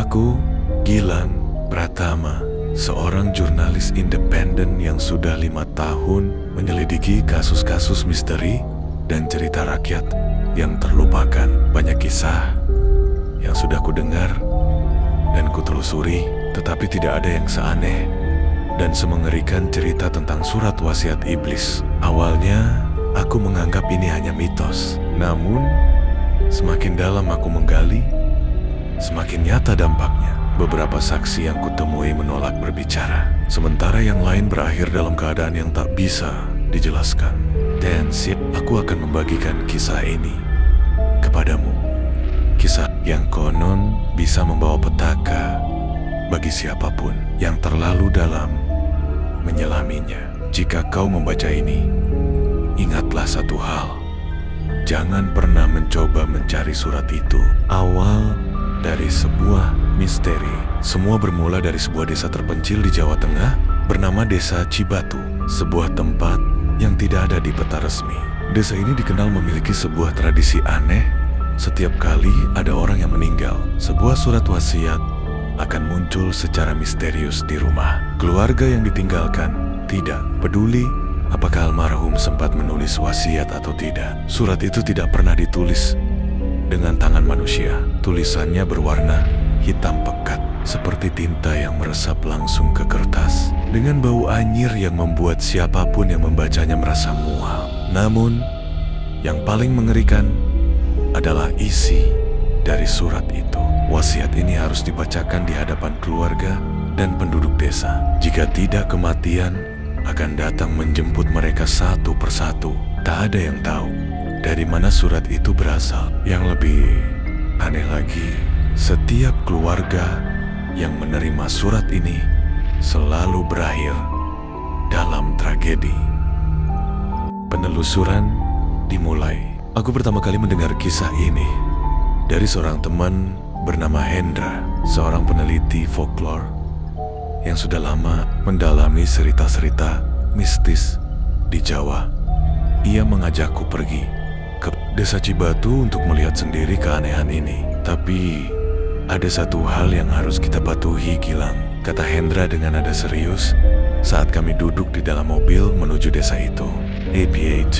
Namaku Gilang Pratama, seorang jurnalis independen yang sudah 5 tahun menyelidiki kasus-kasus misteri dan cerita rakyat yang terlupakan. Banyak kisah yang sudah kudengar dan kutelusuri, tetapi tidak ada yang seaneh dan semengerikan cerita tentang surat wasiat iblis. Awalnya aku menganggap ini hanya mitos, namun semakin dalam aku menggali, semakin nyata dampaknya. Beberapa saksi yang kutemui menolak berbicara, sementara yang lain berakhir dalam keadaan yang tak bisa dijelaskan. Dan aku akan membagikan kisah ini kepadamu. Kisah yang konon bisa membawa petaka bagi siapapun yang terlalu dalam menyelaminya. Jika kau membaca ini, ingatlah satu hal. Jangan pernah mencoba mencari surat itu. Awal dari sebuah misteri. Semua bermula dari sebuah desa terpencil di Jawa Tengah bernama Desa Cibatu, sebuah tempat yang tidak ada di peta resmi. Desa ini dikenal memiliki sebuah tradisi aneh. Setiap kali ada orang yang meninggal, sebuah surat wasiat akan muncul secara misterius di rumah. Keluarga yang ditinggalkan tidak peduli apakah almarhum sempat menulis wasiat atau tidak. Surat itu tidak pernah ditulis dengan tangan manusia. Tulisannya berwarna hitam pekat, seperti tinta yang meresap langsung ke kertas, dengan bau anyir yang membuat siapapun yang membacanya merasa mual. Namun, yang paling mengerikan adalah isi dari surat itu. Wasiat ini harus dibacakan di hadapan keluarga dan penduduk desa. Jika tidak, kematian akan datang menjemput mereka satu persatu. Tak ada yang tahu dari mana surat itu berasal. Yang lebih aneh lagi, setiap keluarga yang menerima surat ini selalu berakhir dalam tragedi. Penelusuran dimulai. Aku pertama kali mendengar kisah ini dari seorang teman bernama Hendra, seorang peneliti folklore yang sudah lama mendalami cerita-cerita mistis di Jawa. Ia mengajakku pergi ke Desa Cibatu untuk melihat sendiri keanehan ini. Tapi ada satu hal yang harus kita patuhi, Gilang, kata Hendra dengan nada serius saat kami duduk di dalam mobil menuju desa itu. APA2,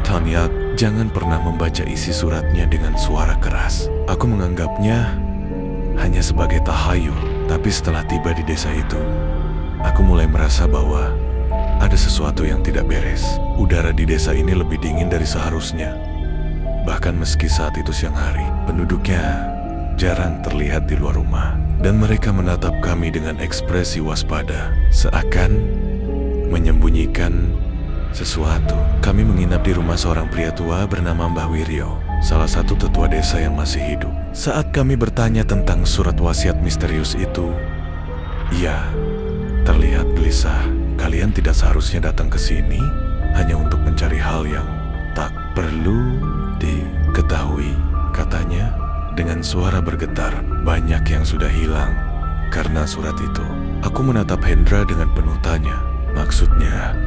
Tanyak, jangan pernah membaca isi suratnya dengan suara keras. Aku menganggapnya hanya sebagai tahayul, tapi setelah tiba di desa itu, aku mulai merasa bahwa ada sesuatu yang tidak beres. Udara di desa ini lebih dingin dari seharusnya. Bahkan meski saat itu siang hari, penduduknya jarang terlihat di luar rumah, dan mereka menatap kami dengan ekspresi waspada, seakan menyembunyikan sesuatu. Kami menginap di rumah seorang pria tua bernama Mbah Wiryo, salah satu tetua desa yang masih hidup. Saat kami bertanya tentang surat wasiat misterius itu, ia terlihat gelisah. Kalian tidak seharusnya datang ke sini hanya untuk mencari hal yang tak perlu diketahui, katanya dengan suara bergetar. Banyak yang sudah hilang karena surat itu. Aku menatap Hendra dengan penuh tanya. Maksudnya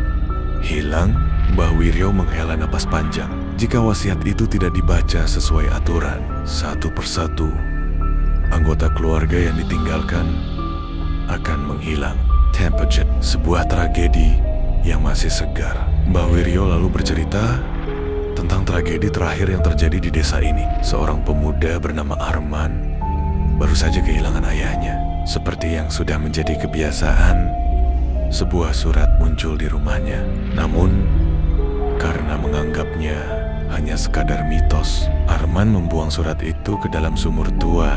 hilang? Mbah Wiryo menghela napas panjang. Jika wasiat itu tidak dibaca sesuai aturan, satu persatu anggota keluarga yang ditinggalkan akan menghilang. Temperature, sebuah tragedi yang masih segar. Mbah Wiryo lalu bercerita tentang tragedi terakhir yang terjadi di desa ini. Seorang pemuda bernama Arman baru saja kehilangan ayahnya. Seperti yang sudah menjadi kebiasaan, sebuah surat muncul di rumahnya. Namun, karena menganggapnya hanya sekadar mitos, Arman membuang surat itu ke dalam sumur tua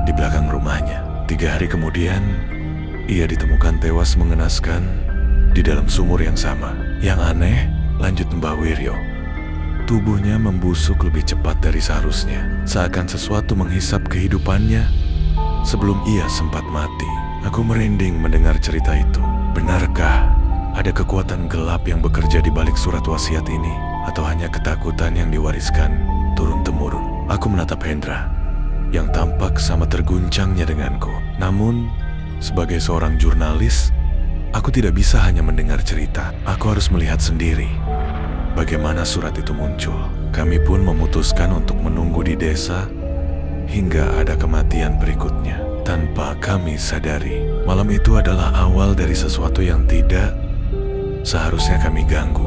di belakang rumahnya. 3 hari kemudian, ia ditemukan tewas mengenaskan di dalam sumur yang sama. Yang aneh, lanjut Mbah Wiryo, tubuhnya membusuk lebih cepat dari seharusnya, seakan sesuatu menghisap kehidupannya sebelum ia sempat mati. Aku merinding mendengar cerita itu. Benarkah ada kekuatan gelap yang bekerja di balik surat wasiat ini? Atau hanya ketakutan yang diwariskan turun-temurun? Aku menatap Hendra yang tampak sama terguncangnya denganku. Namun, sebagai seorang jurnalis, aku tidak bisa hanya mendengar cerita. Aku harus melihat sendiri bagaimana surat itu muncul. Kami pun memutuskan untuk menunggu di desa hingga ada kematian berikutnya. tanpa kami sadari. Malam itu adalah awal dari sesuatu yang tidak seharusnya kami ganggu.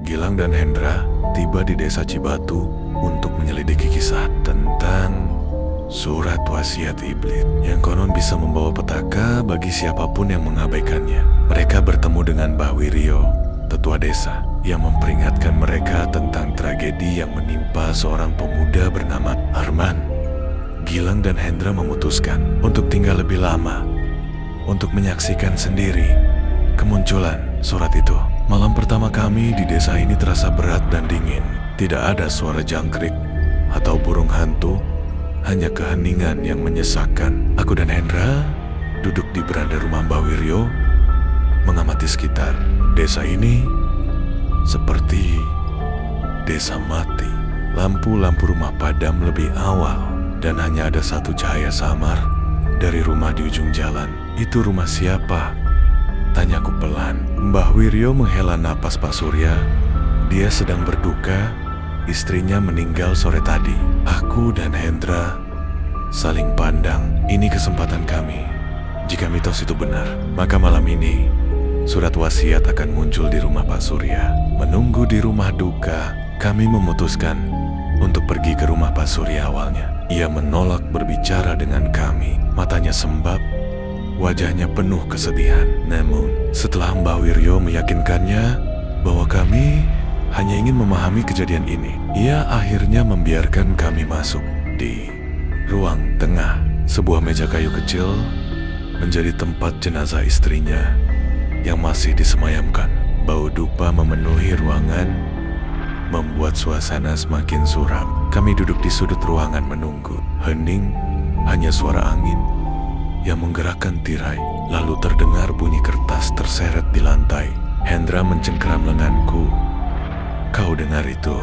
Gilang dan Hendra tiba di desa Cibatu untuk menyelidiki kisah tentang surat wasiat iblis yang konon bisa membawa petaka bagi siapapun yang mengabaikannya. Mereka bertemu dengan Mbah Wiryo, tetua desa, yang memperingatkan mereka tentang tragedi yang menimpa seorang pemuda bernama Arman. Gilang dan Hendra memutuskan untuk tinggal lebih lama untuk menyaksikan sendiri kemunculan surat itu. Malam pertama kami di desa ini terasa berat dan dingin. Tidak ada suara jangkrik atau burung hantu, hanya keheningan yang menyesakkan. Aku dan Hendra duduk di beranda rumah Mbah Wiryo, mengamati sekitar. Desa ini seperti desa mati. Lampu-lampu rumah padam lebih awal dan hanya ada satu cahaya samar dari rumah di ujung jalan. Itu rumah siapa? Tanyaku pelan. Mbah Wiryo menghela napas. Pak Surya, dia sedang berduka. Istrinya meninggal sore tadi. Aku dan Hendra saling pandang. Ini kesempatan kami. Jika mitos itu benar, maka malam ini surat wasiat akan muncul di rumah Pak Surya. Menunggu di rumah duka, kami memutuskan untuk pergi ke rumah Pak Surya awalnya. Ia menolak berbicara dengan kami. Matanya sembab, wajahnya penuh kesedihan. Namun, setelah Mbah Wiryo meyakinkannya bahwa kami hanya ingin memahami kejadian ini, ia akhirnya membiarkan kami masuk. Di ruang tengah, sebuah meja kayu kecil menjadi tempat jenazah istrinya yang masih disemayamkan. Bau dupa memenuhi ruangan, membuat suasana semakin suram. Kami duduk di sudut ruangan menunggu. Hening, hanya suara angin yang menggerakkan tirai. Lalu terdengar bunyi kertas terseret di lantai. Hendra mencengkeram lenganku. Kau dengar itu?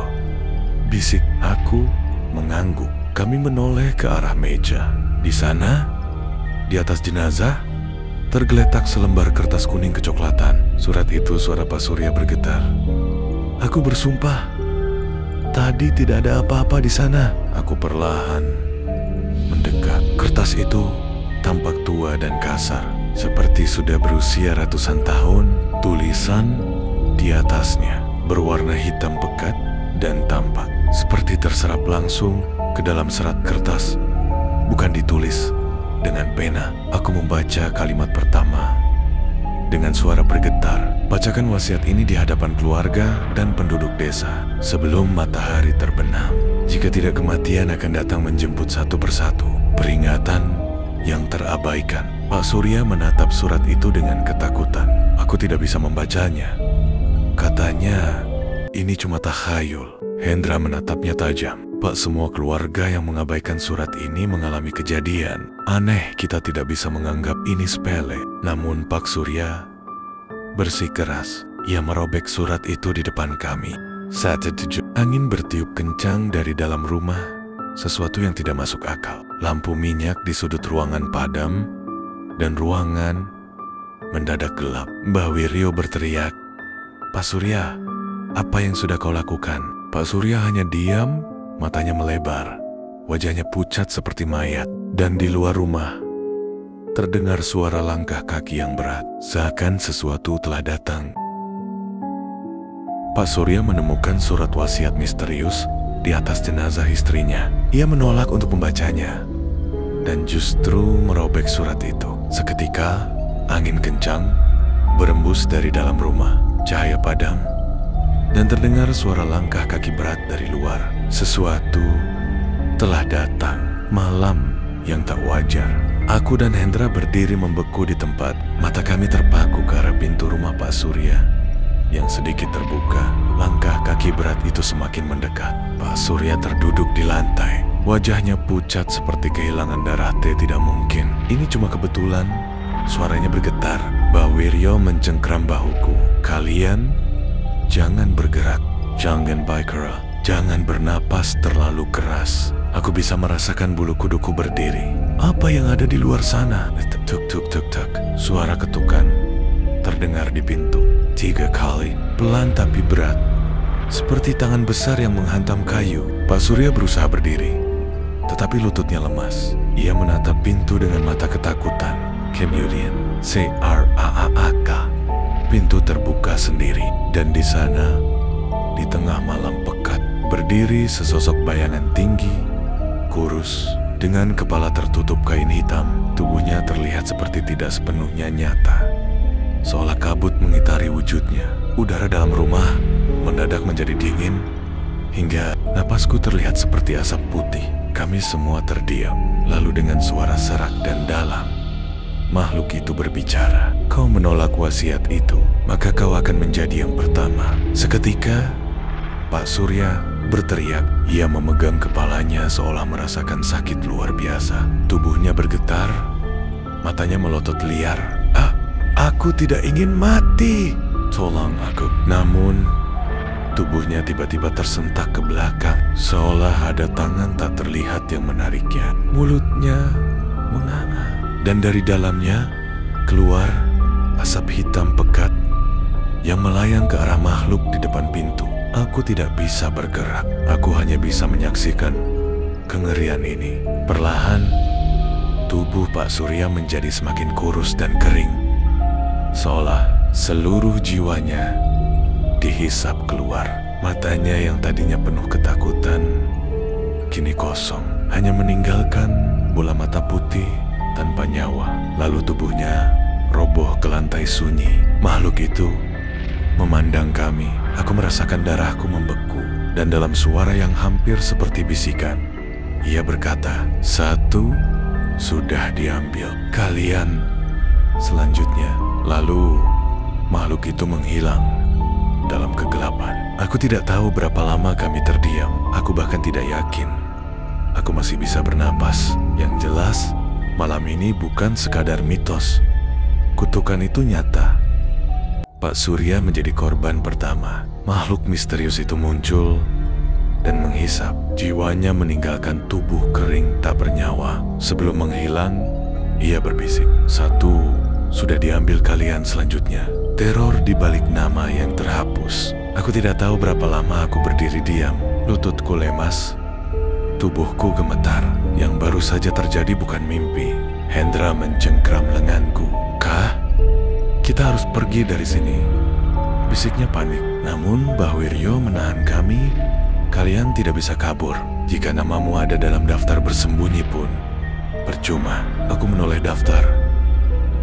Bisik aku mengangguk. Kami menoleh ke arah meja. Di sana, di atas jenazah, tergeletak selembar kertas kuning kecoklatan. Surat itu, suara Pak Surya bergetar. Aku bersumpah, tadi tidak ada apa-apa di sana. Aku perlahan mendekat. Kertas itu tampak tua dan kasar, seperti sudah berusia ratusan tahun. Tulisan di atasnya berwarna hitam pekat dan tampak seperti terserap langsung ke dalam serat kertas, bukan ditulis dengan pena. Aku membaca kalimat pertama dengan suara bergetar. Bacakan wasiat ini di hadapan keluarga dan penduduk desa sebelum matahari terbenam. Jika tidak, kematian akan datang menjemput satu persatu. Peringatan yang terabaikan. Pak Surya menatap surat itu dengan ketakutan. Aku tidak bisa membacanya. Katanya, ini cuma takhayul. Hendra menatapnya tajam. Pak, semua keluarga yang mengabaikan surat ini mengalami kejadian aneh. Kita tidak bisa menganggap ini sepele. Namun Pak Surya bersikeras. Ia merobek surat itu di depan kami. Saat itu angin bertiup kencang dari dalam rumah. Sesuatu yang tidak masuk akal. Lampu minyak di sudut ruangan padam dan ruangan mendadak gelap. Mbah Wiryo berteriak, Pak Surya, apa yang sudah kau lakukan? Pak Surya hanya diam, matanya melebar, wajahnya pucat seperti mayat. Dan di luar rumah, terdengar suara langkah kaki yang berat, seakan sesuatu telah datang. Pak Surya menemukan surat wasiat misterius di atas jenazah istrinya. Ia menolak untuk membacanya, dan justru merobek surat itu. Seketika, angin kencang berembus dari dalam rumah, cahaya padam, dan terdengar suara langkah kaki berat dari luar. Sesuatu telah datang. Malam yang tak wajar. Aku dan Hendra berdiri membeku di tempat. Mata kami terpaku ke arah pintu rumah Pak Surya yang sedikit terbuka. Langkah kaki berat itu semakin mendekat. Pak Surya terduduk di lantai. Wajahnya pucat seperti kehilangan darah. Tidak mungkin. Ini cuma kebetulan. Suaranya bergetar. Mbah Wiryo mencengkram bahuku. Kalian jangan bergerak. Jangan bicara. Jangan bernapas terlalu keras. Aku bisa merasakan bulu kuduku berdiri. Apa yang ada di luar sana? Tuk tuk tuk tuk. Suara ketukan terdengar di pintu. 3 kali. Pelan tapi berat. Seperti tangan besar yang menghantam kayu. Pak Surya berusaha berdiri, tetapi lututnya lemas. Ia menatap pintu dengan mata ketakutan. Kemudian, C-R-A-A-K. Pintu terbuka sendiri, dan di sana, di tengah malam pekat, berdiri sesosok bayangan tinggi, kurus, dengan kepala tertutup kain hitam. Tubuhnya terlihat seperti tidak sepenuhnya nyata, seolah kabut mengitari wujudnya. Udara dalam rumah mendadak menjadi dingin, hingga napasku terlihat seperti asap putih. Kami semua terdiam, lalu dengan suara serak dan dalam, makhluk itu berbicara. Kau menolak wasiat itu, maka kau akan menjadi yang pertama. Seketika, Pak Surya berteriak. Ia memegang kepalanya seolah merasakan sakit luar biasa. Tubuhnya bergetar, matanya melotot liar. Aku tidak ingin mati. Tolong aku. Namun, tubuhnya tiba-tiba tersentak ke belakang, seolah ada tangan tak terlihat yang menariknya. Mulutnya menganga, dan dari dalamnya keluar asap hitam pekat yang melayang ke arah makhluk di depan pintu. Aku tidak bisa bergerak. Aku hanya bisa menyaksikan kengerian ini. Perlahan, tubuh Pak Surya menjadi semakin kurus dan kering, seolah seluruh jiwanya dihisap keluar. Matanya yang tadinya penuh ketakutan kini kosong, hanya meninggalkan bola mata putih tanpa nyawa. Lalu tubuhnya roboh ke lantai sunyi. Makhluk itu memandang kami. Aku merasakan darahku membeku, dan dalam suara yang hampir seperti bisikan, ia berkata, 1 sudah diambil, kalian selanjutnya. Lalu makhluk itu menghilang dalam kegelapan. Aku tidak tahu berapa lama kami terdiam. Aku bahkan tidak yakin aku masih bisa bernapas. Yang jelas, malam ini bukan sekadar mitos. Kutukan itu nyata. Pak Surya menjadi korban pertama. Makhluk misterius itu muncul dan menghisap. Jiwanya meninggalkan tubuh kering tak bernyawa. Sebelum menghilang, ia berbisik, 1 sudah diambil, kalian selanjutnya. Teror di balik nama yang terhapus. Aku tidak tahu berapa lama aku berdiri diam. Lututku lemas, tubuhku gemetar. Yang baru saja terjadi bukan mimpi. Hendra mencengkram lenganku. Kah? Kita harus pergi dari sini, bisiknya panik. Namun Mbah Wiryo menahan kami. Kalian tidak bisa kabur. Jika namamu ada dalam daftar bersembunyi pun percuma. Aku menoleh daftar.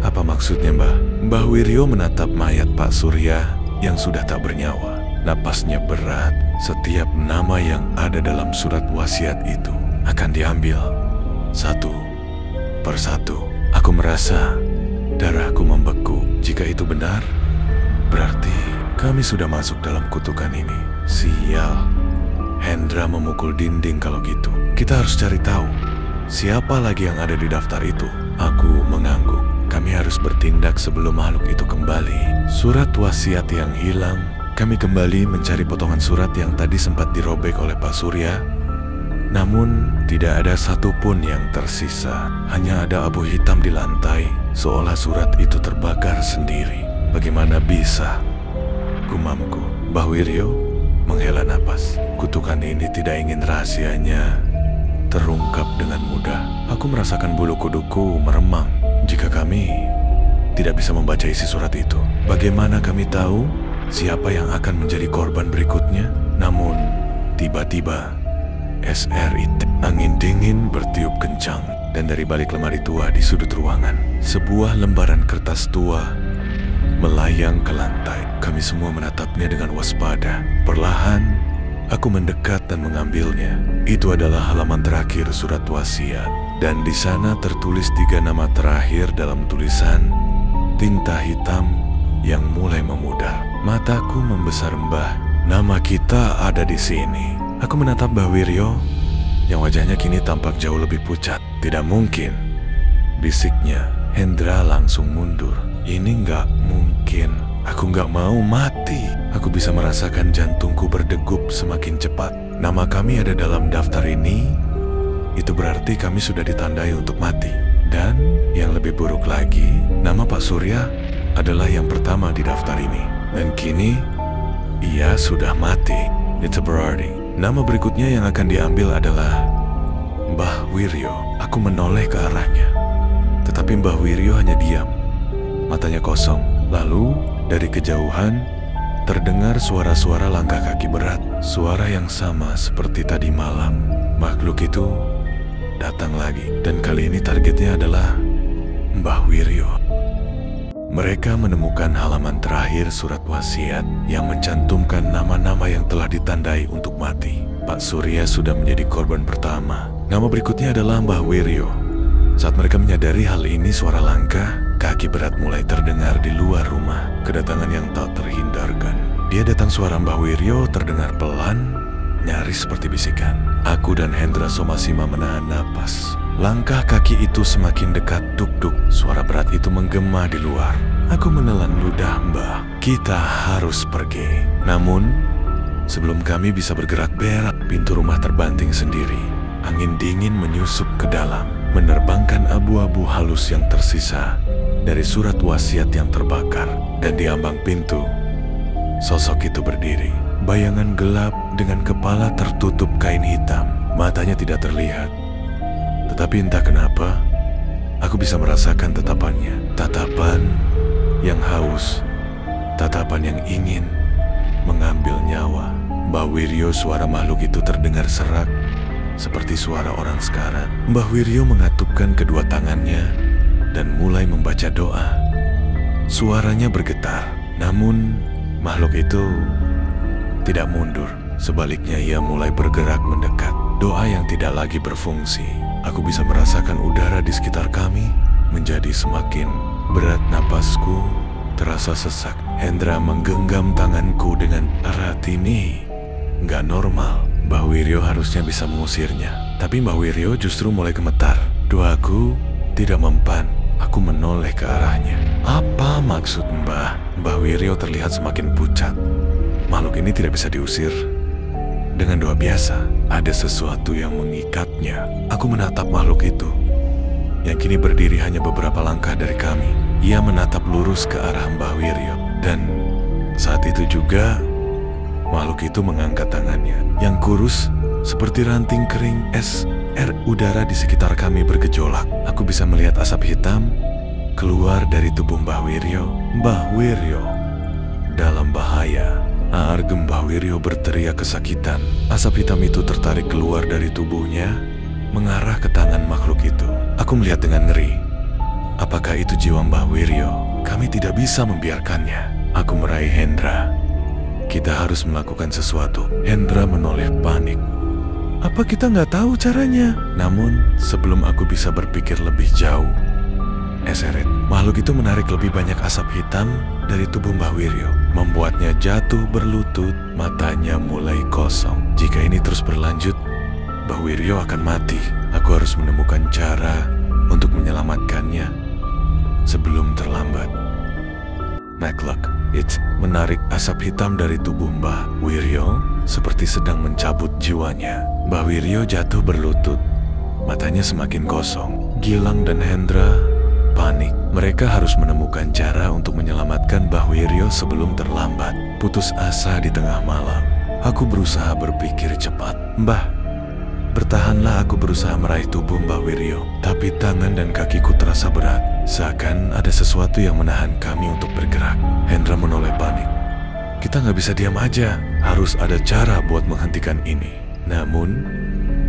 Apa maksudnya, Mbah? Mbah Wiryo menatap mayat Pak Surya yang sudah tak bernyawa. Napasnya berat. Setiap nama yang ada dalam surat wasiat itu akan diambil satu persatu. Aku merasa darahku membeku. Jika itu benar, berarti kami sudah masuk dalam kutukan ini. Sial. Hendra memukul dinding kalau gitu. Kita harus cari tahu siapa lagi yang ada di daftar itu. Aku mengangguk. Kami harus bertindak sebelum makhluk itu kembali. Surat wasiat yang hilang. Kami kembali mencari potongan surat yang tadi sempat dirobek oleh Pak Surya. Namun tidak ada satupun yang tersisa. Hanya ada abu hitam di lantai, seolah surat itu terbakar sendiri. Bagaimana bisa? Gumamku. Mbah Wiryo menghela napas. Kutukan ini tidak ingin rahasianya terungkap dengan mudah. Aku merasakan bulu kuduku meremang. Jika kami tidak bisa membaca isi surat itu, bagaimana kami tahu siapa yang akan menjadi korban berikutnya? Namun tiba-tiba SRIT. Angin dingin bertiup kencang, dan dari balik lemari tua di sudut ruangan, sebuah lembaran kertas tua melayang ke lantai. Kami semua menatapnya dengan waspada. Perlahan, aku mendekat dan mengambilnya. Itu adalah halaman terakhir surat wasiat, dan di sana tertulis 3 nama terakhir dalam tulisan tinta hitam yang mulai memudar. Mataku membesar, Mbah. Nama kita ada di sini. Aku menatap Mbah Wiryo yang wajahnya kini tampak jauh lebih pucat. Tidak mungkin, bisiknya. Hendra langsung mundur. Ini nggak mungkin. Aku nggak mau mati. Aku bisa merasakan jantungku berdegup semakin cepat. Nama kami ada dalam daftar ini. Itu berarti kami sudah ditandai untuk mati. Dan yang lebih buruk lagi, nama Pak Surya adalah yang pertama di daftar ini. Dan kini, ia sudah mati. Itu berarti nama berikutnya yang akan diambil adalah Mbah Wiryo. Aku menoleh ke arahnya. Tetapi Mbah Wiryo hanya diam. Matanya kosong. Lalu, dari kejauhan, terdengar suara-suara langkah kaki berat. Suara yang sama seperti tadi malam. Makhluk itu datang lagi. Dan kali ini targetnya adalah Mbah Wiryo. Mereka menemukan halaman terakhir surat wasiat yang mencantumkan nama-nama yang telah ditandai untuk mati. Pak Surya sudah menjadi korban pertama. Nama berikutnya adalah Mbah Wiryo. Saat mereka menyadari hal ini, suara langkah kaki berat mulai terdengar di luar rumah. Kedatangan yang tak terhindarkan. Dia datang, suara Mbah Wiryo terdengar pelan, nyaris seperti bisikan. Aku dan Hendra Somasima menahan napas. Langkah kaki itu semakin dekat, duk-duk. Suara berat itu menggema di luar. Aku menelan ludah, Mbah. Kita harus pergi. Namun, sebelum kami bisa bergerak berak, pintu rumah terbanting sendiri. Angin dingin menyusup ke dalam, menerbangkan abu-abu halus yang tersisa dari surat wasiat yang terbakar. Dan di ambang pintu, sosok itu berdiri. Bayangan gelap dengan kepala tertutup kain hitam. Matanya tidak terlihat. Tetapi entah kenapa, aku bisa merasakan tatapannya. Tatapan yang haus, tatapan yang ingin mengambil nyawa. Mbah Wiryo, suara makhluk itu terdengar serak, seperti suara orang sekarat. Mbah Wiryo mengatupkan kedua tangannya dan mulai membaca doa. Suaranya bergetar, namun makhluk itu tidak mundur. Sebaliknya, ia mulai bergerak mendekat. Doa yang tidak lagi berfungsi. Aku bisa merasakan udara di sekitar kami menjadi semakin berat. Napasku terasa sesak. Hendra menggenggam tanganku dengan erat. Ini nggak normal. Mbah Wiryo harusnya bisa mengusirnya. Tapi Mbah Wiryo justru mulai gemetar. Doaku tidak mempan. Aku menoleh ke arahnya. Apa maksud Mbah? Mbah Wiryo terlihat semakin pucat. Makhluk ini tidak bisa diusir dengan doa biasa. Ada sesuatu yang mengikatnya. Aku menatap makhluk itu, yang kini berdiri hanya beberapa langkah dari kami. Ia menatap lurus ke arah Mbah Wiryo. Dan saat itu juga, makhluk itu mengangkat tangannya, yang kurus seperti ranting kering es. Udara di sekitar kami bergejolak. Aku bisa melihat asap hitam keluar dari tubuh Mbah Wiryo. Mbah Wiryo dalam bahaya. Argem Mbah Wiryo berteriak kesakitan. Asap hitam itu tertarik keluar dari tubuhnya, mengarah ke tangan makhluk itu. Aku melihat dengan ngeri. Apakah itu jiwa Mbah Wiryo? Kami tidak bisa membiarkannya. Aku meraih Hendra. Kita harus melakukan sesuatu. Hendra menoleh panik. Apa kita nggak tahu caranya? Namun, sebelum aku bisa berpikir lebih jauh, seret. Makhluk itu menarik lebih banyak asap hitam dari tubuh Mbah Wiryo, membuatnya jatuh berlutut. Matanya mulai kosong. Jika ini terus berlanjut, Mbah Wiryo akan mati. Aku harus menemukan cara untuk menyelamatkannya sebelum terlambat. Macluck, it menarik asap hitam dari tubuh Mbah Wiryo seperti sedang mencabut jiwanya. Mbah Wiryo jatuh berlutut. Matanya semakin kosong. Gilang dan Hendra panik. Mereka harus menemukan cara untuk menyelamatkan Mbah Wiryo sebelum terlambat. Putus asa di tengah malam, aku berusaha berpikir cepat. Mbah, bertahanlah. Aku berusaha meraih tubuh Mbah Wiryo, tapi tangan dan kakiku terasa berat. Seakan ada sesuatu yang menahan kami untuk bergerak. Hendra menoleh panik. Kita nggak bisa diam aja. Harus ada cara buat menghentikan ini. Namun,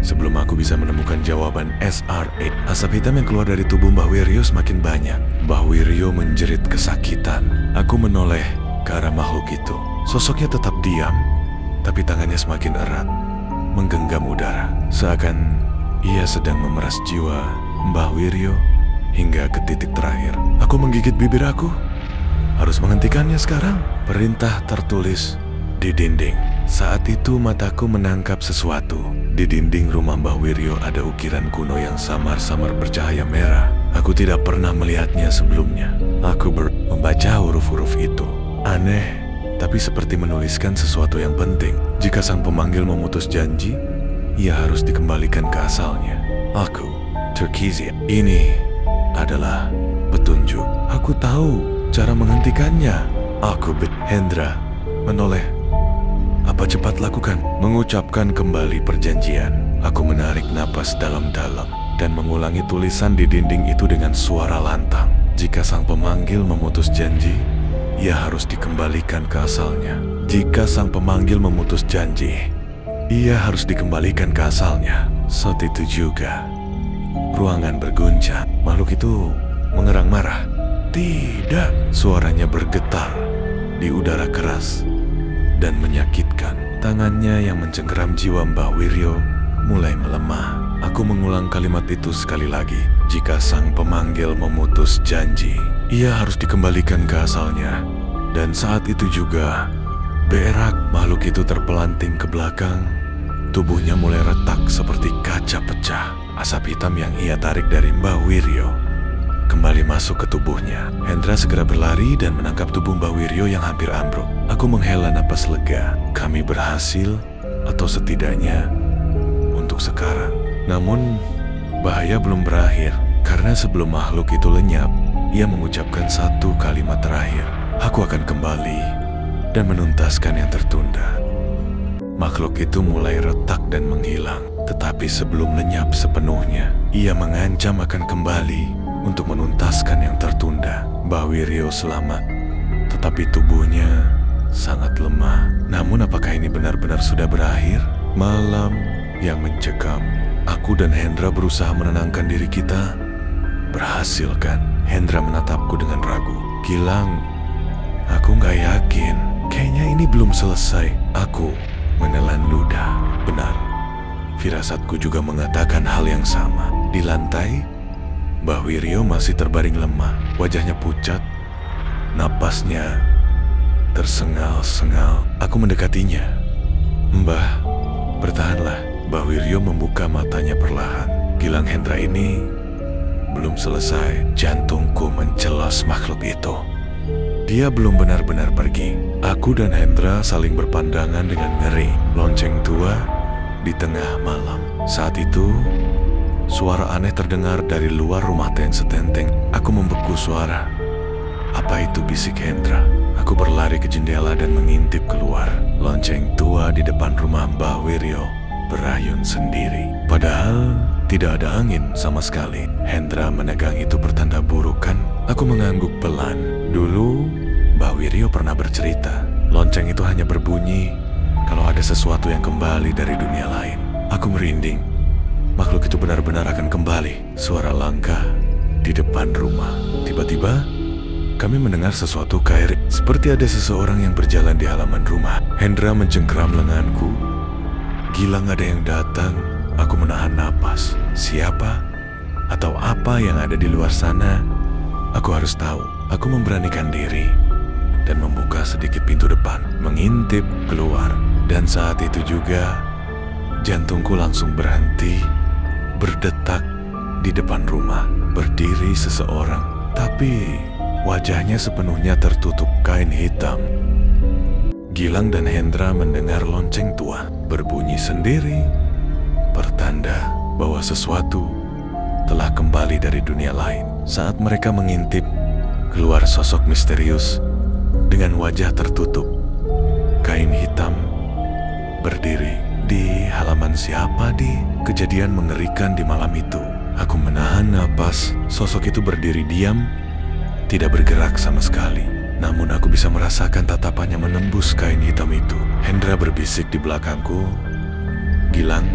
sebelum aku bisa menemukan jawaban SR8, asap hitam yang keluar dari tubuh Mbah Wiryo semakin banyak. Mbah Wiryo menjerit kesakitan. Aku menoleh ke arah makhluk itu. Sosoknya tetap diam, tapi tangannya semakin erat, menggenggam udara. Seakan ia sedang memeras jiwa Mbah Wiryo hingga ke titik terakhir. Aku menggigit bibir aku. Harus menghentikannya sekarang. Perintah tertulis di dinding. Saat itu mataku menangkap sesuatu. Di dinding rumah Mbah Wiryo ada ukiran kuno yang samar-samar bercahaya merah. Aku tidak pernah melihatnya sebelumnya. Aku membaca huruf-huruf itu. Aneh, tapi seperti menuliskan sesuatu yang penting. Jika sang pemanggil memutus janji, ia harus dikembalikan ke asalnya. Aku, Turkisia. Ini adalah petunjuk. Aku tahu cara menghentikannya. Aku, Hendra menoleh. Apa cepat lakukan? Mengucapkan kembali perjanjian. Aku menarik napas dalam-dalam dan mengulangi tulisan di dinding itu dengan suara lantang. Jika sang pemanggil memutus janji, ia harus dikembalikan ke asalnya. Jika sang pemanggil memutus janji, ia harus dikembalikan ke asalnya. Saat itu juga, ruangan berguncang. Makhluk itu mengerang marah. Tidak, suaranya bergetar di udara keras dan menyakitkan. Tangannya yang mencengkeram jiwa Mbah Wiryo mulai melemah. Aku mengulang kalimat itu sekali lagi. Jika sang pemanggil memutus janji, ia harus dikembalikan ke asalnya. Dan saat itu juga, berak makhluk itu terpelanting ke belakang. Tubuhnya mulai retak seperti kaca pecah. Asap hitam yang ia tarik dari Mbah Wiryo kembali masuk ke tubuhnya. Hendra segera berlari dan menangkap tubuh Mbah Wiryo yang hampir ambruk. Aku menghela napas lega. Kami berhasil, atau setidaknya untuk sekarang. Namun, bahaya belum berakhir, karena sebelum makhluk itu lenyap, ia mengucapkan satu kalimat terakhir. Aku akan kembali dan menuntaskan yang tertunda. Makhluk itu mulai retak dan menghilang, tetapi sebelum lenyap sepenuhnya, ia mengancam akan kembali untuk menuntaskan yang tertunda. Mbah Wiryo selamat, tetapi tubuhnya sangat lemah. Namun apakah ini benar-benar sudah berakhir? Malam yang mencekam. Aku dan Hendra berusaha menenangkan diri kita. Berhasil kan? Hendra menatapku dengan ragu. Gilang, aku nggak yakin. Kayaknya ini belum selesai. Aku menelan ludah. Benar. Firasatku juga mengatakan hal yang sama. Di lantai, Mbah Wiryo masih terbaring lemah. Wajahnya pucat. Napasnya tersengal-sengal. Aku mendekatinya. Mbah, bertahanlah. Mbah Wiryo membuka matanya perlahan. Gilang Hendra ini belum selesai. Jantungku mencelos makhluk itu. Dia belum benar-benar pergi. Aku dan Hendra saling berpandangan dengan ngeri. Lonceng tua di tengah malam. Saat itu, suara aneh terdengar dari luar rumah Ten Setenteng. Aku membeku suara. Apa itu, bisik Hendra? Aku berlari ke jendela dan mengintip keluar. Lonceng tua di depan rumah Mbah Wiryo berayun sendiri. Padahal tidak ada angin sama sekali. Hendra menegang itu pertanda buruk kan? Aku mengangguk pelan. Dulu Mbah Wiryo pernah bercerita, lonceng itu hanya berbunyi kalau ada sesuatu yang kembali dari dunia lain. Aku merinding. Makhluk itu benar-benar akan kembali. Suara langkah di depan rumah. Tiba-tiba kami mendengar sesuatu kayak seperti ada seseorang yang berjalan di halaman rumah. Hendra mencengkeram lenganku. Gilang, ada yang datang. Aku menahan napas. Siapa atau apa yang ada di luar sana? Aku harus tahu. Aku memberanikan diri dan membuka sedikit pintu depan, mengintip keluar. Dan saat itu juga jantungku langsung berhenti berdetak. Di depan rumah berdiri seseorang, tapi wajahnya sepenuhnya tertutup kain hitam. Gilang dan Hendra mendengar lonceng tua berbunyi sendiri, pertanda bahwa sesuatu telah kembali dari dunia lain. Saat mereka mengintip, keluar sosok misterius dengan wajah tertutup kain hitam berdiri. Di halaman siapa di? Kejadian mengerikan di malam itu. Aku menahan napas. Sosok itu berdiri diam, tidak bergerak sama sekali. Namun aku bisa merasakan tatapannya menembus kain hitam itu. Hendra berbisik di belakangku, Gilang,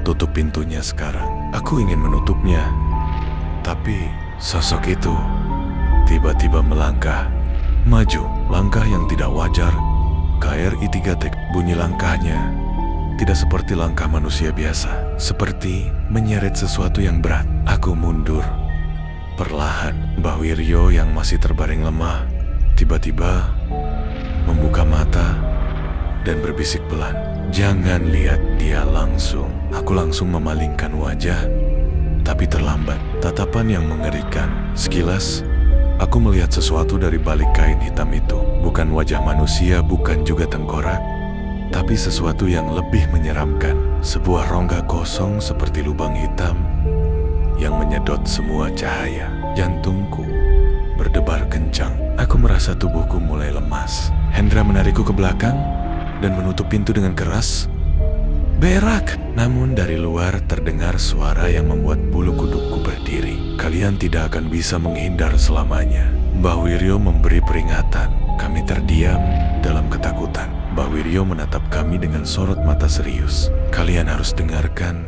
tutup pintunya sekarang. Aku ingin menutupnya, tapi sosok itu tiba-tiba melangkah maju. Langkah yang tidak wajar. KRI 3 bunyi langkahnya tidak seperti langkah manusia biasa, seperti menyeret sesuatu yang berat. Aku mundur perlahan. Mbah Wiryo yang masih terbaring lemah tiba-tiba membuka mata dan berbisik pelan, "Jangan lihat dia langsung." Aku langsung memalingkan wajah, tapi terlambat. Tatapan yang mengerikan. Sekilas, aku melihat sesuatu dari balik kain hitam itu. Bukan wajah manusia, bukan juga tengkorak, tapi sesuatu yang lebih menyeramkan. Sebuah rongga kosong seperti lubang hitam yang menyedot semua cahaya. Jantungku berdebar kencang. Aku merasa tubuhku mulai lemas. Hendra menarikku ke belakang dan menutup pintu dengan keras. Berak! Namun dari luar terdengar suara yang membuat bulu kudukku berdiri. Kalian tidak akan bisa menghindar selamanya. Mbah Wiryo memberi peringatan. Kami terdiam dalam ketakutan. Mbah Wiryo menatap kami dengan sorot mata serius. Kalian harus dengarkan.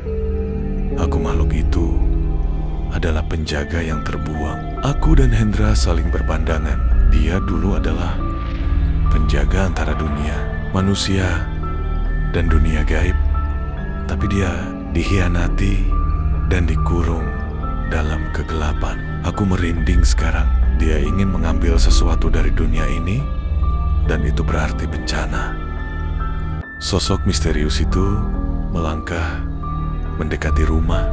Aku makhluk itu adalah penjaga yang terbuang. Aku dan Hendra saling berpandangan. Dia dulu adalah penjaga antara dunia manusia dan dunia gaib. Tapi dia dikhianati dan dikurung dalam kegelapan. Aku merinding sekarang. Dia ingin mengambil sesuatu dari dunia ini, dan itu berarti bencana. Sosok misterius itu melangkah mendekati rumah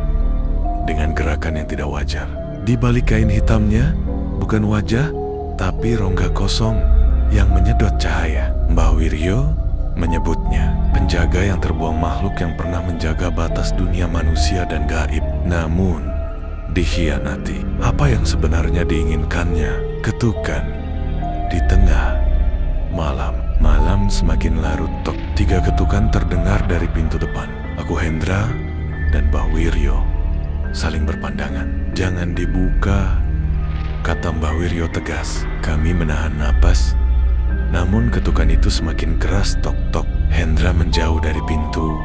dengan gerakan yang tidak wajar. Di balik kain hitamnya, bukan wajah, tapi rongga kosong yang menyedot cahaya. Mbah Wiryo menyebutnya penjaga yang terbuang, makhluk yang pernah menjaga batas dunia manusia dan gaib, namun dikhianati. Apa yang sebenarnya diinginkannya? Ketukan di tengah malam. Malam semakin larut. Tok 3 ketukan terdengar dari pintu depan. Aku, Hendra, dan Mbah Wiryo saling berpandangan. Jangan dibuka, kata Mbah Wiryo tegas. Kami menahan napas. Namun ketukan itu semakin keras. Tok-tok. Hendra menjauh dari pintu.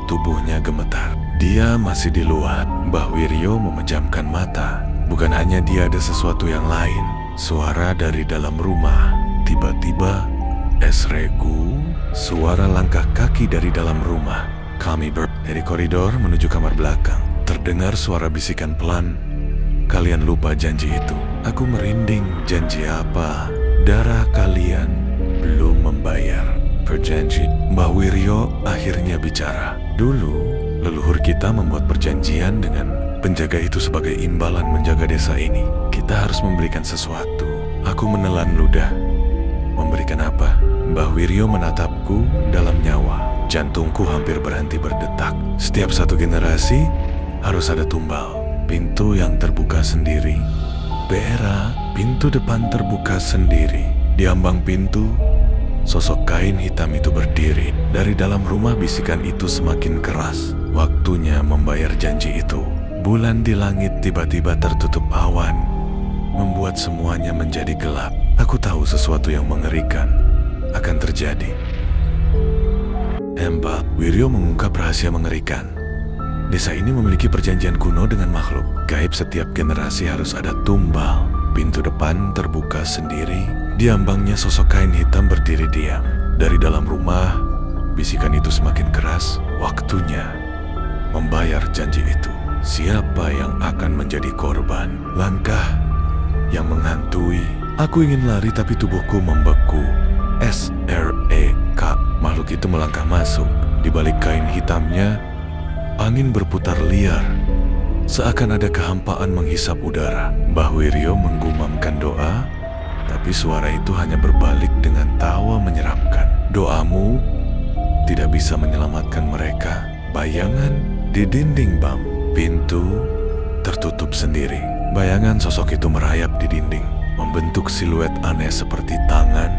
Tubuhnya gemetar. Dia masih di luar. Mbah Wiryo memejamkan mata. Bukan hanya dia, ada sesuatu yang lain. Suara dari dalam rumah. Tiba-tiba, esregu, suara langkah kaki dari dalam rumah. Kami dari koridor menuju kamar belakang. Terdengar suara bisikan pelan. Kalian lupa janji itu. Aku merinding. Janji apa? Darah kalian belum membayar perjanji. Mbah Wiryo akhirnya bicara. Dulu leluhur kita membuat perjanjian dengan penjaga itu sebagai imbalan menjaga desa ini. Kita harus memberikan sesuatu. Aku menelan ludah. Memberikan apa? Mbah Wiryo menatapku dalam nyawa. Jantungku hampir berhenti berdetak. Setiap satu generasi harus ada tumbal. Pintu yang terbuka sendiri. Beera, pintu depan terbuka sendiri. Di ambang pintu, sosok kain hitam itu berdiri. Dari dalam rumah bisikan itu semakin keras. Waktunya membayar janji itu. Bulan di langit tiba-tiba tertutup awan, membuat semuanya menjadi gelap. Aku tahu sesuatu yang mengerikan akan terjadi. Mbah Wiryo mengungkap rahasia mengerikan. Desa ini memiliki perjanjian kuno dengan makhluk gaib. Setiap generasi harus ada tumbal. Pintu depan terbuka sendiri. Di ambangnya sosok kain hitam berdiri diam. Dari dalam rumah, bisikan itu semakin keras. Waktunya membayar janji itu. Siapa yang akan menjadi korban? Langkah yang menghantui. Aku ingin lari tapi tubuhku membeku. SREK. Makhluk itu melangkah masuk. Di balik kain hitamnya, angin berputar liar. Seakan ada kehampaan menghisap udara. Mbah Wiryo menggumamkan doa, tapi suara itu hanya berbalik dengan tawa menyeramkan. Doamu tidak bisa menyelamatkan mereka. Bayangan di dinding bam. Pintu tertutup sendiri. Bayangan sosok itu merayap di dinding, membentuk siluet aneh seperti tangan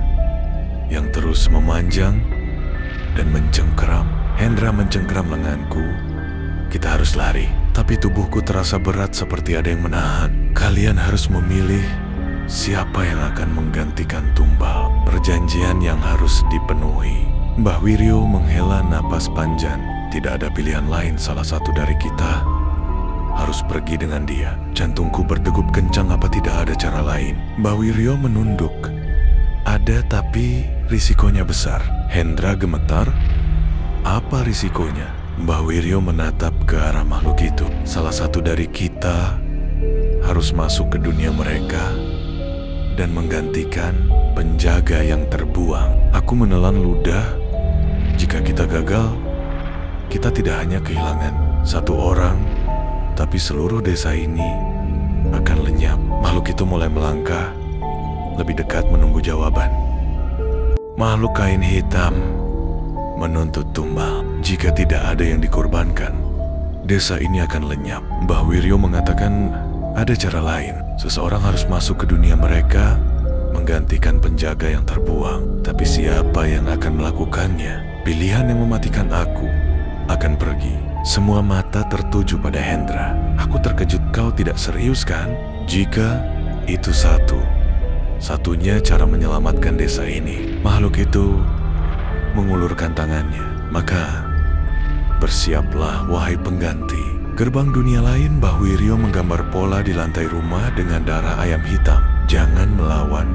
yang terus memanjang dan mencengkeram. Hendra mencengkeram lenganku. Kita harus lari, tapi tubuhku terasa berat seperti ada yang menahan. Kalian harus memilih siapa yang akan menggantikan tumbal. Perjanjian yang harus dipenuhi. Mbah Wiryo menghela napas panjang. Tidak ada pilihan lain. Salah satu dari kita harus pergi dengan dia. Jantungku berdegup kencang. Apa tidak ada cara lain? Mbah Wiryo menunduk. Ada, tapi risikonya besar. Hendra gemetar. Apa risikonya? Mbah Wiryo menatap ke arah makhluk itu. Salah satu dari kita harus masuk ke dunia mereka dan menggantikan penjaga yang terbuang. Aku menelan ludah. Jika kita gagal, kita tidak hanya kehilangan satu orang, tapi seluruh desa ini akan lenyap. Makhluk itu mulai melangkah lebih dekat menunggu jawaban. Makhluk kain hitam menuntut tumbal. Jika tidak ada yang dikorbankan, desa ini akan lenyap. Mbah Wiryo mengatakan ada cara lain. Seseorang harus masuk ke dunia mereka, menggantikan penjaga yang terbuang. Tapi siapa yang akan melakukannya? Pilihan yang mematikan aku akan pergi. Semua mata tertuju pada Hendra. Aku terkejut, kau tidak serius kan? Jika itu satu-satunya cara menyelamatkan desa ini, makhluk itu mengulurkan tangannya. Maka bersiaplah wahai pengganti. Gerbang dunia lain. Mbah Wiryo menggambar pola di lantai rumah dengan darah ayam hitam. Jangan melawan,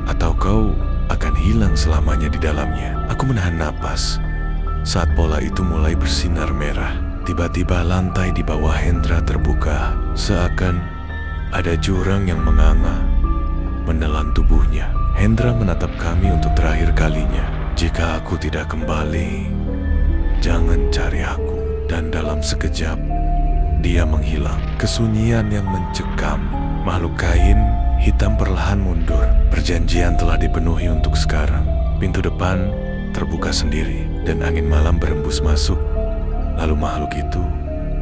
atau kau akan hilang selamanya di dalamnya. Aku menahan napas saat pola itu mulai bersinar merah. Tiba-tiba lantai di bawah Hendra terbuka, seakan ada jurang yang menganga menelan tubuhnya. Hendra menatap kami untuk terakhir kalinya. Jika aku tidak kembali, jangan cari aku. Dan dalam sekejap, dia menghilang. Kesunyian yang mencekam. Makhluk kain hitam perlahan mundur. Perjanjian telah dipenuhi untuk sekarang. Pintu depan terbuka sendiri dan angin malam berembus masuk. Lalu makhluk itu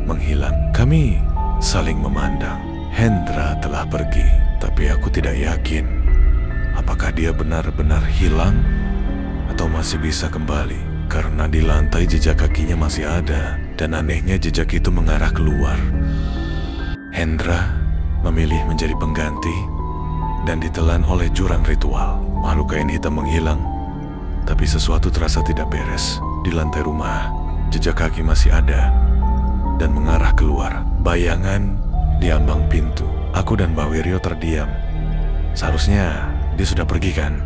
menghilang. Kami saling memandang. Hendra telah pergi, tapi aku tidak yakin apakah dia benar-benar hilang atau masih bisa kembali. Karena di lantai jejak kakinya masih ada, dan anehnya jejak itu mengarah keluar. Hendra memilih menjadi pengganti dan ditelan oleh jurang ritual. Makhluk kain hitam menghilang, tapi sesuatu terasa tidak beres. Di lantai rumah, jejak kaki masih ada dan mengarah keluar. Bayangan di ambang pintu. Aku dan Mbah Wiryo terdiam. Seharusnya dia sudah pergi kan?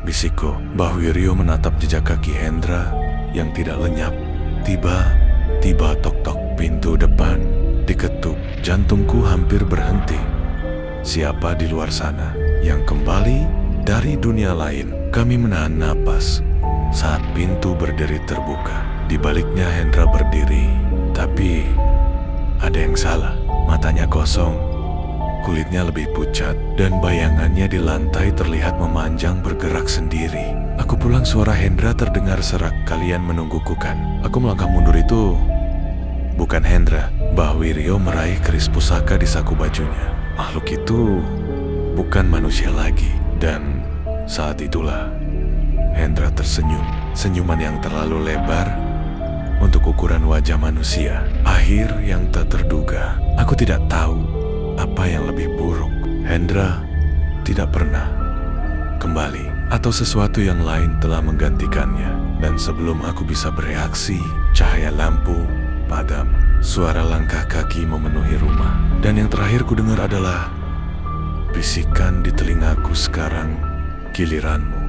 Bisikku. Mbah Wiryo menatap jejak kaki Hendra yang tidak lenyap. Tiba-tiba tok-tok pintu depan diketuk. Jantungku hampir berhenti. Siapa di luar sana yang kembali dari dunia lain? Kami menahan napas saat pintu berdiri terbuka. Di baliknya Hendra berdiri, tapi ada yang salah. Matanya kosong, kulitnya lebih pucat, dan bayangannya di lantai terlihat memanjang bergerak sendiri. Aku pulang, suara Hendra terdengar serak. Kalian menungguku kan? Aku melangkah mundur, itu bukan Hendra. Mbah Wiryo meraih keris pusaka di saku bajunya. Makhluk itu bukan manusia lagi. Dan saat itulah Hendra tersenyum. Senyuman yang terlalu lebar untuk ukuran wajah manusia. Akhir yang tak terduga. Aku tidak tahu apa yang lebih buruk. Hendra tidak pernah kembali, atau sesuatu yang lain telah menggantikannya. Dan sebelum aku bisa bereaksi, cahaya lampu padam. Suara langkah kaki memenuhi rumah. Dan yang terakhir ku dengar adalah bisikan di telingaku, sekarang giliranmu.